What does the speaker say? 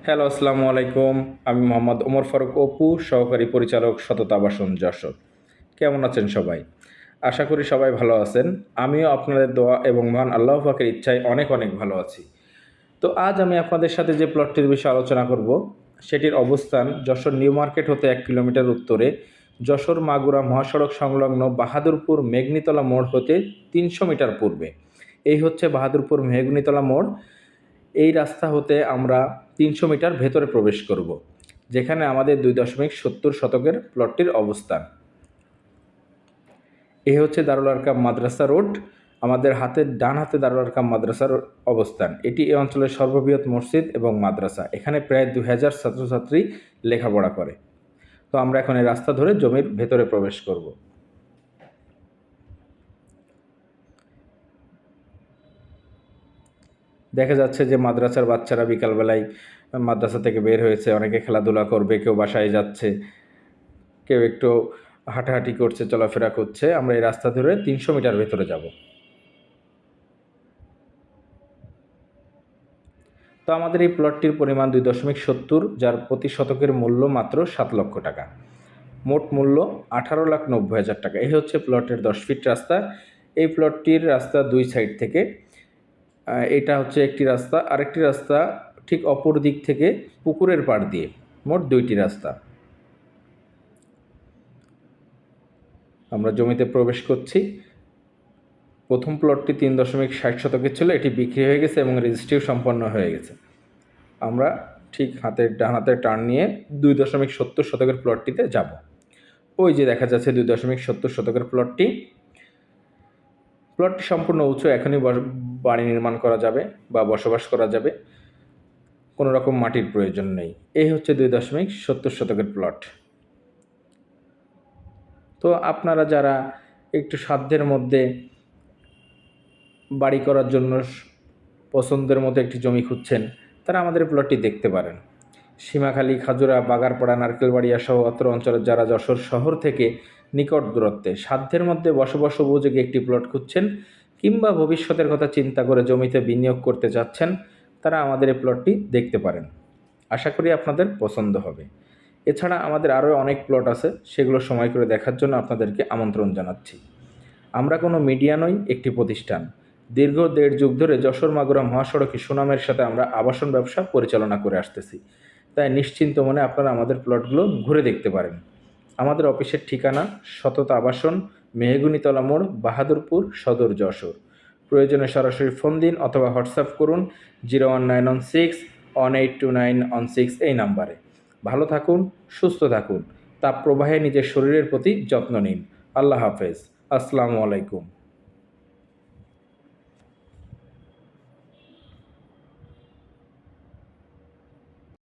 Hello, আসসালামু আলাইকুম। আমি মোহাম্মদ ওমর ফারুক অপু, সহকারী পরিচালক সততা আবাসন যশোর। কেমন আছেন সবাই? আশা করি সবাই ভালো আছেন। আমিও আপনাদের দোয়া এবং মহান আল্লাহ পাকের ইচ্ছায় অনেক অনেক ভালো আছি। তো আজ আমি আপনাদের সাথে যে প্লটটির বিষয়ে আলোচনা করব, সেটির অবস্থান যশোর নিউ মার্কেট হতে ১ কিলোমিটার উত্তরে, যশোর মাগুরা মহাসড়ক সংলগ্ন বাহাদুরপুর মেঘনিতলা মোড় হতে ৩০০ মিটার পূর্বে। এই হচ্ছে বাহাদুরপুর মেঘনিতলা মোড়। এই রাস্তা হতে আমরা ৩০০ মিটার ভেতরে প্রবেশ করব, যেখানে আমাদের ২.৭০ শতকের প্লটটির অবস্থান। এই হচ্ছে দারুল আরকাম মাদ্রাসা রোড। আমাদের ডান হাতে দারুল আরকাম মাদ্রাসার অবস্থান। এটি এই অঞ্চলের সর্ববৃহৎ মসজিদ এবং মাদ্রাসা। এখানে প্রায় ২,০০০ ছাত্রছাত্রী লেখাপড়া করে। তো আমরা এখন এই রাস্তা ধরে জমির ভেতরে প্রবেশ করব। দেখা যাচ্ছে যে মাদ্রাসার বাচ্চারা বিকালবেলায় মাদ্রাসা থেকে বের হয়েছে, অনেকে খেলাধুলা করবে, কেউ বাসায় যাচ্ছে, কেউ একটু হাঁটাহাঁটি করছে, চলাফেরা করছে। আমরা এই রাস্তা ধরে ৩০০ মিটার ভেতরে যাব। তো আমাদের এই প্লটটির পরিমাণ ২.৭০, যার প্রতি শতকের মূল্য মাত্র ৭ লক্ষ টাকা। মোট মূল্য ১৮,৯০,০০০ টাকা। এই হচ্ছে প্লটের ১০ ফিট রাস্তা। এই প্লটটির রাস্তা দুই সাইড থেকে। এটা হচ্ছে একটি রাস্তা, আরেকটি রাস্তা ঠিক অপর দিক থেকে পুকুরের পাড় দিয়ে। মোট ২টি রাস্তা। আমরা জমিতে প্রবেশ করছি। প্রথম প্লটটি ৩.৬০ শতকের ছিল, এটি বিক্রি হয়ে গেছে এবং রেজিস্ট্রিও সম্পন্ন হয়ে গেছে। আমরা ঠিক ডান হাতের টার্ন নিয়ে ২.৭০ শতকের প্লটটিতে যাব। ওই যে দেখা যাচ্ছে ২.৭০ শতকের প্লটটি। প্লটটি সম্পূর্ণ উঁচু, এখনই বাড়ি নির্মাণ করা যাবে বা বসবাস করা যাবে, কোনো রকম মাটির প্রয়োজন নেই। এই হচ্ছে ২.৭০ শতকের প্লট। তো আপনারা যারা একটু সাধ্যের মধ্যে বাড়ি করার জন্য পছন্দের মতো একটি জমি খুঁজছেন, তারা আমাদের প্লটটি দেখতে পারেন। সীমাখালী, খাজুরা, বাগারপাড়া, নারকেলবাড়িয়া সহ অত্র অঞ্চলের যারা যশোর শহর থেকে নিকট দূরত্বে সাধ্যের মধ্যে বসবাস উপযোগী একটি প্লট খুঁজছেন, কিংবা ভবিষ্যতের কথা চিন্তা করে জমিতে বিনিয়োগ করতে চাচ্ছেন, তারা আমাদের এই প্লটটি দেখতে পারেন। আশা করি আপনাদের পছন্দ হবে। এছাড়া আমাদের আরও অনেক প্লট আছে, সেগুলো সময় করে দেখার জন্য আপনাদেরকে আমন্ত্রণ জানাচ্ছি। আমরা কোনো মিডিয়া নই, একটি প্রতিষ্ঠান। দীর্ঘ ১.৫ যুগ ধরে যশোর মাগুরা মহাসড়কে সুনামের সাথে আমরা আবাসন ব্যবসা পরিচালনা করে আসতেছি। তাই নিশ্চিন্ত মনে আপনারা আমাদের প্লটগুলো ঘুরে দেখতে পারেন। আমাদের অফিসের ঠিকানা সততা আবাসন, মেহগুনিতলা মোড়, বাহাদুরপুর, সদর, যশোর। প্রয়োজনে সরাসরি ফোন দিন অথবা হোয়াটসঅ্যাপ করুন 01916 182916 এই নাম্বারে। ভালো থাকুন, সুস্থ থাকুন। তাপ প্রবাহে নিজের শরীরের প্রতি যত্ন নিন। আল্লাহ হাফেজ। আসসালামু আলাইকুম।